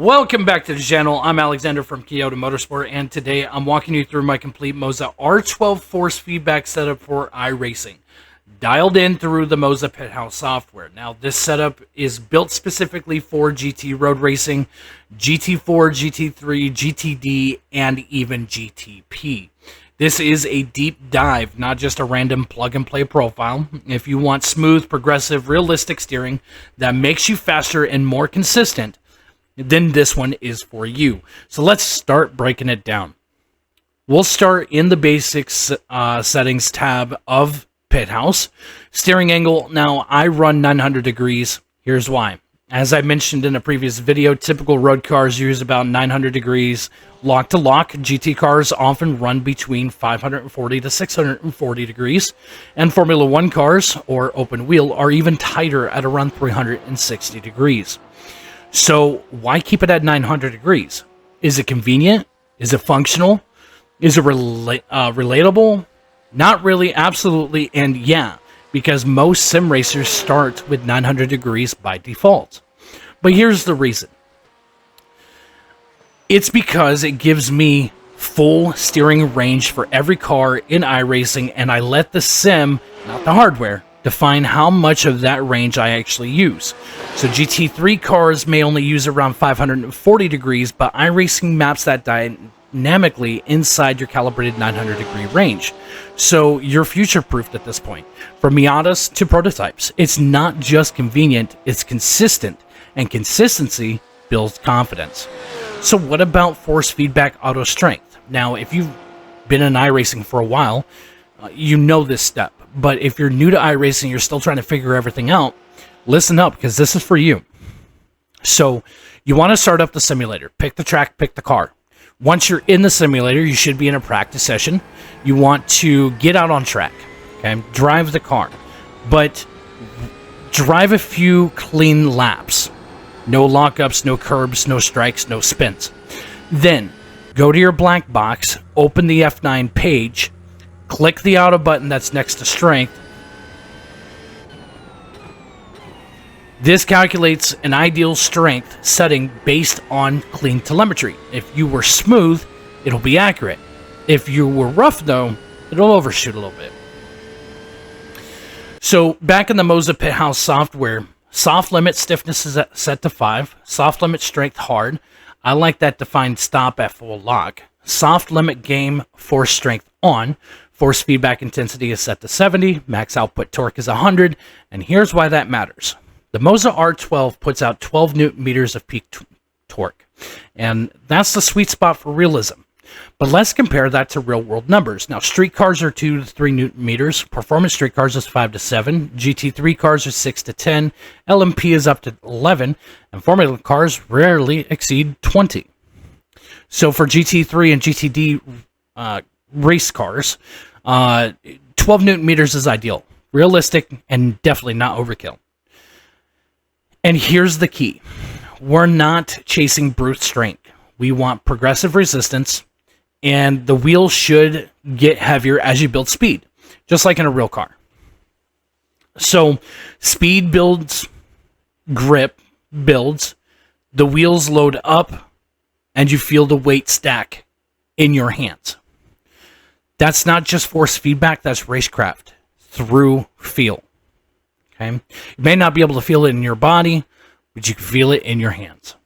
Welcome back to the channel. I'm Alexander from Kyoto Motorsport, and today I'm walking you through my complete Moza R12 force feedback setup for iRacing, dialed in through the Moza Pithouse software. Now, this setup is built specifically for GT road racing, GT4, GT3, GTD, and even GTP. This is a deep dive, not just a random plug-and-play profile. If you want smooth, progressive, realistic steering that makes you faster and more consistent, then this one is for you. So let's start breaking it down. We'll start in the basics settings tab of Pithouse. Steering angle, now I run 900 degrees. Here's why. As I mentioned in a previous video, typical road cars use about 900 degrees lock to lock. GT cars often run between 540 to 640 degrees. And Formula 1 cars, or open wheel, are even tighter at around 360 degrees. So why keep it at 900 degrees? Is it convenient? Is it functional? Is it relatable? Not really, absolutely, and yeah, because most sim racers start with 900 degrees by default. But here's the reason. It's because it gives me full steering range for every car in iRacing, and I let the sim, not the hardware, define how much of that range I actually use. So GT3 cars may only use around 540 degrees, but iRacing maps that dynamically inside your calibrated 900 degree range. So you're future-proofed at this point. From Miatas to prototypes, it's not just convenient, it's consistent, and consistency builds confidence. So what about force feedback auto strength? Now, if you've been in iRacing for a while, you know this step. But if you're new to iRacing, you're still trying to figure everything out, listen up, because this is for you. So you want to start up the simulator. Pick the track, pick the car. Once you're in the simulator, you should be in a practice session. You want to get out on track, okay? Drive the car, but drive a few clean laps. No lockups, no curbs, no strikes, no spins. Then go to your black box, open the F9 page, click the auto button that's next to strength. This calculates an ideal strength setting based on clean telemetry. If you were smooth, it'll be accurate. If you were rough, though, it'll overshoot a little bit. So back in the Moza Pithouse software, soft limit stiffness is set to 5. Soft limit strength hard. I like that defined stop at full lock. Soft limit game force strength on. Force feedback intensity is set to 70, max output torque is 100, and here's why that matters. The Moza R12 puts out 12 newton meters of peak torque, and that's the sweet spot for realism. But let's compare that to real-world numbers. Now, street cars are 2 to 3 newton meters, performance street cars is 5 to 7, GT3 cars are 6 to 10, LMP is up to 11, and Formula cars rarely exceed 20. So for GT3 and GTD race cars, 12 newton meters is ideal, realistic, and definitely not overkill. And here's the key. We're not chasing brute strength. We want progressive resistance, and the wheel should get heavier as you build speed, just like in a real car. So speed builds, grip builds, the wheels load up, and you feel the weight stack in your hands. That's not just force feedback, that's racecraft through feel. Okay? You may not be able to feel it in your body, but you can feel it in your hands.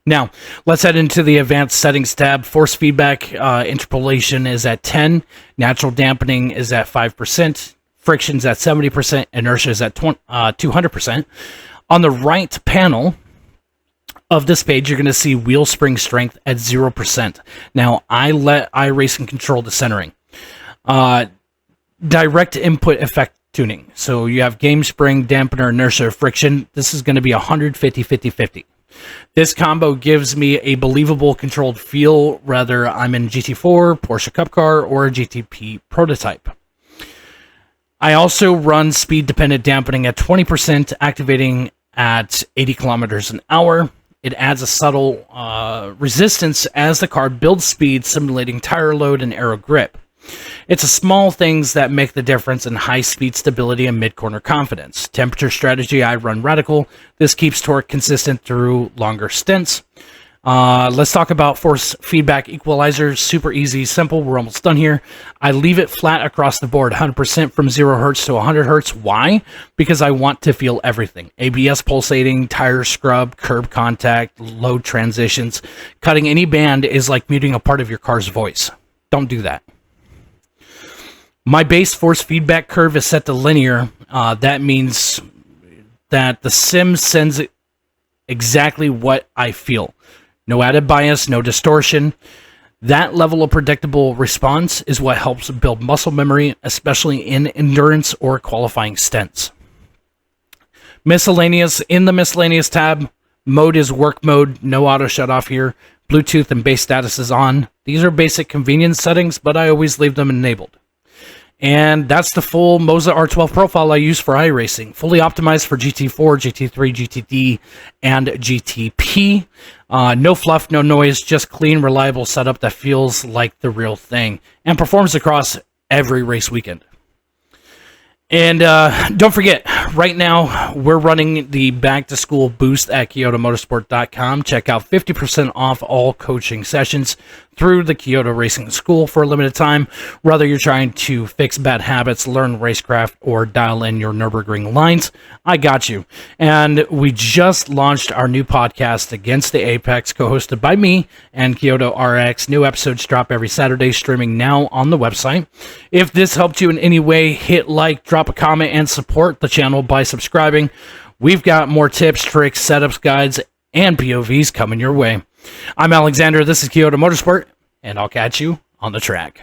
Now, let's head into the advanced settings tab. Force feedback interpolation is at 10, natural dampening is at 5%, friction's at 70%, inertia is at 200%. On the right panel of this page, you're going to see wheel spring strength at 0%. Now, I let iRacing control the centering. Direct input effect tuning. So you have game spring, dampener, inertia, friction. This is going to be 150-50-50. This combo gives me a believable controlled feel, whether I'm in GT4, Porsche Cup car, or a GTP prototype. I also run speed-dependent dampening at 20%, activating at 80 kilometers an hour. It adds a subtle resistance as the car builds speed, simulating tire load and aero grip. It's the small things that make the difference in high-speed stability and mid-corner confidence. Temperature strategy, I run radical. This keeps torque consistent through longer stints. Let's talk about force feedback equalizers. Super easy, simple. We're almost done here. I leave it flat across the board, 100% from 0 hertz to 100 hertz. Why? Because I want to feel everything. ABS pulsating, tire scrub, curb contact, load transitions. Cutting any band is like muting a part of your car's voice. Don't do that. My base force feedback curve is set to linear. That means that the sim sends exactly what I feel. No added bias, no distortion. That level of predictable response is what helps build muscle memory, especially in endurance or qualifying stints. Miscellaneous, in the miscellaneous tab, mode is work mode, no auto shut off here. Bluetooth and base status is on. These are basic convenience settings, but I always leave them enabled. And that's the full Moza R12 profile I use for iRacing. Fully optimized for GT4, GT3, GTD, and GTP. No fluff, no noise, just clean, reliable setup that feels like the real thing. And performs across every race weekend. And don't forget, right now, we're running the back-to-school boost at KyotoMotorsport.com. Check out 50% off all coaching sessions through the Kyoto Racing School for a limited time. Whether you're trying to fix bad habits, learn racecraft, or dial in your Nürburgring lines, I got you. And we just launched our new podcast, Against the Apex, co-hosted by me and Kyoto RX. New episodes drop every Saturday, streaming now on the website. If this helped you in any way, hit like, drop a comment, and support the channel by subscribing. We've got more tips, tricks, setups, guides, and POVs coming your way. I'm Alexander, this is Kyoto Motorsport, and I'll catch you on the track.